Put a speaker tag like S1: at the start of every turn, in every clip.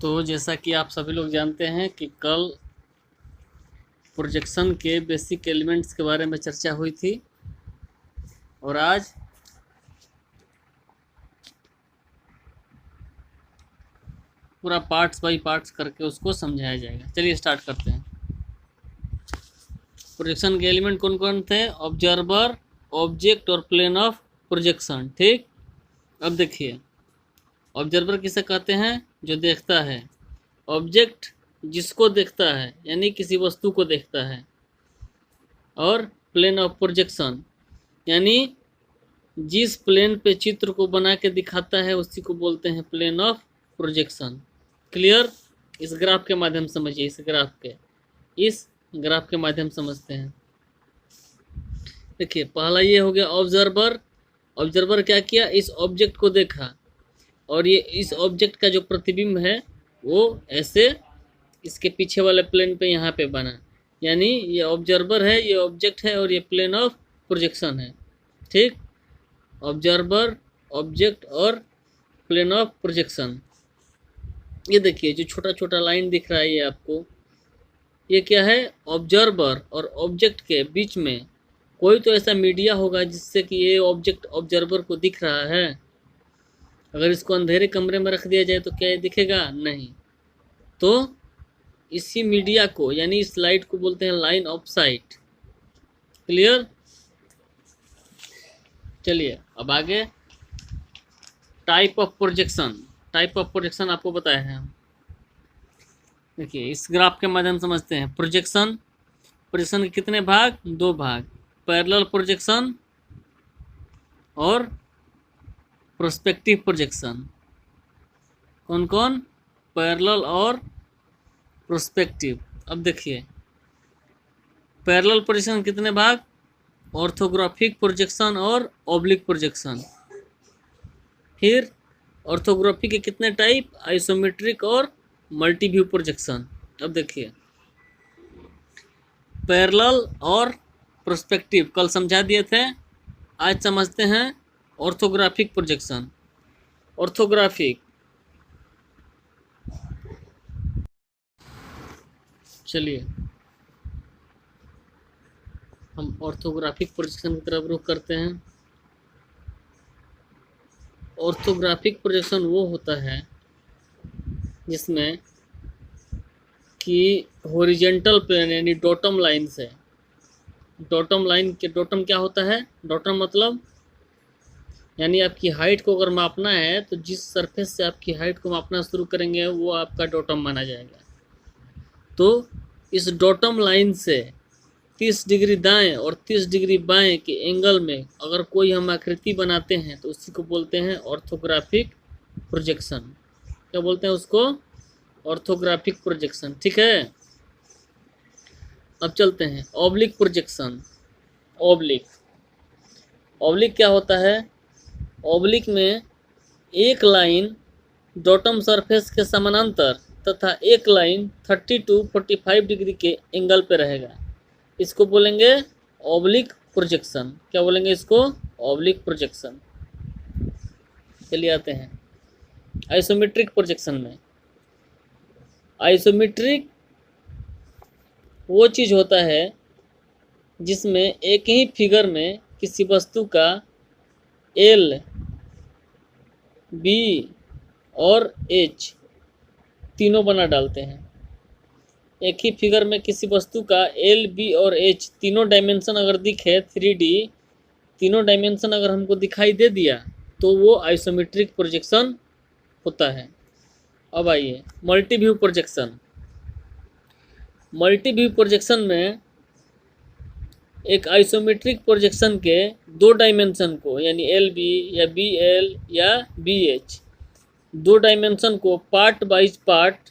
S1: तो जैसा कि आप सभी लोग जानते हैं कि कल प्रोजेक्शन के बेसिक एलिमेंट्स के बारे में चर्चा हुई थी और आज पूरा पार्ट्स बाय पार्ट्स करके उसको समझाया जाएगा। चलिए स्टार्ट करते हैं। प्रोजेक्शन के एलिमेंट कौन कौन थे? ऑब्जर्वर, ऑब्जेक्ट और प्लेन ऑफ प्रोजेक्शन। ठीक, अब देखिए, ऑब्जर्वर किसे कहते हैं? जो देखता है। ऑब्जेक्ट जिसको देखता है, यानी किसी वस्तु को देखता है। और प्लेन ऑफ प्रोजेक्शन यानी जिस प्लेन पे चित्र को बना के दिखाता है उसी को बोलते हैं प्लेन ऑफ प्रोजेक्शन। क्लियर? इस ग्राफ के माध्यम से समझिए। इस ग्राफ के माध्यम से समझते हैं। देखिए, पहला ये हो गया ऑब्जर्वर। ऑब्जर्वर क्या किया? इस ऑब्जेक्ट को देखा और ये इस ऑब्जेक्ट का जो प्रतिबिंब है वो ऐसे इसके पीछे वाले प्लेन पे यहाँ पे बना, यानी ये ऑब्जर्वर है, ये ऑब्जेक्ट है और ये प्लेन ऑफ प्रोजेक्शन है। ठीक, ऑब्जर्वर, ऑब्जेक्ट और प्लेन ऑफ प्रोजेक्शन। ये देखिए जो छोटा छोटा लाइन दिख रहा है ये आपको, ये क्या है? ऑब्जर्वर और ऑब्जेक्ट के बीच में कोई तो ऐसा मीडिया होगा जिससे कि ये ऑब्जेक्ट ऑब्जर्वर को दिख रहा है। अगर इसको अंधेरे कमरे में रख दिया जाए तो क्या ये दिखेगा? नहीं। तो इसी मीडिया को यानी इस लाइट को बोलते हैं लाइन ऑफ साइट। क्लियर? चलिए अब आगे type of projection. Type of projection आपको बताया है हम। देखिए इस ग्राफ के माध्यम से समझते हैं। प्रोजेक्शन के कितने भाग? दो भाग, पैरेलल प्रोजेक्शन और प्रोस्पेक्टिव प्रोजेक्शन। कौन कौन? पैरेलल और प्रोस्पेक्टिव। अब देखिए पैरेलल प्रोजेक्शन कितने भाग? ऑर्थोग्राफिक प्रोजेक्शन और ऑब्लिक प्रोजेक्शन। फिर ऑर्थोग्राफी के कितने टाइप? आइसोमेट्रिक और मल्टी व्यू प्रोजेक्शन। अब देखिए पैरेलल और प्रोस्पेक्टिव कल समझा दिए थे, आज समझते हैं ऑर्थोग्राफिक प्रोजेक्शन। ऑर्थोग्राफिक, चलिए हम ऑर्थोग्राफिक प्रोजेक्शन की तरफ रुख करते हैं। ऑर्थोग्राफिक प्रोजेक्शन वो होता है जिसमें कि हॉरिजेंटल प्लेन यानी डॉटम लाइन से, डॉटम लाइन के, डॉटम क्या होता है? डॉटम मतलब यानी आपकी हाइट को अगर मापना है तो जिस सरफेस से आपकी हाइट को मापना शुरू करेंगे वो आपका डॉटम माना जाएगा। तो इस डॉटम लाइन से 30 डिग्री दाएं और 30 डिग्री बाएं के एंगल में अगर कोई हम आकृति बनाते हैं तो उसी को बोलते हैं ऑर्थोग्राफिक प्रोजेक्शन। क्या बोलते हैं उसको? Orthographic projection. ठीक है, अब चलते हैं ऑब्लिक प्रोजेक्शन। ऑब्लिक क्या होता है? ऑब्लिक में एक लाइन डॉटम सरफेस के समानांतर तथा एक लाइन 30 to 45 डिग्री के एंगल पे रहेगा। इसको बोलेंगे ऑब्लिक प्रोजेक्शन। क्या बोलेंगे इसको? Oblique projection. चलिए आते हैं आइसोमेट्रिक प्रोजेक्शन में। आइसोमेट्रिक वो चीज़ होता है जिसमें एक ही फिगर में किसी वस्तु का एल, बी और एच तीनों बना डालते हैं। एक ही फिगर में किसी वस्तु का एल, बी और एच तीनों डायमेंशन अगर दिखे, 3D तीनों डायमेंशन अगर हमको दिखाई दे दिया तो वो आइसोमेट्रिक प्रोजेक्शन होता है। अब आइए multi view projection. Multi view projection में एक आइसोमेट्रिक प्रोजेक्शन के दो डायमेंशन को यानी एल बी या बी एल या बी एच, दो डायमेंशन को पार्ट बाइज पार्ट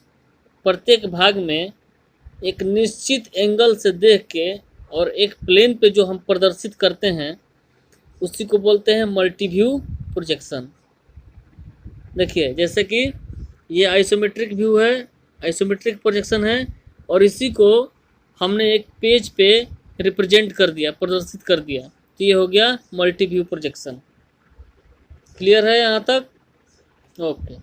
S1: प्रत्येक भाग में एक निश्चित एंगल से देख के और एक प्लेन पे जो हम प्रदर्शित करते हैं उसी को बोलते हैं मल्टी व्यू प्रोजेक्शन। देखिए जैसे कि ये आइसोमेट्रिक व्यू है, आइसोमेट्रिक प्रोजेक्शन है और इसी को हमने एक पेज पे रिप्रेजेंट कर दिया, प्रदर्शित कर दिया, तो ये हो गया मल्टी व्यू प्रोजेक्शन। क्लियर है यहाँ तक? ओके।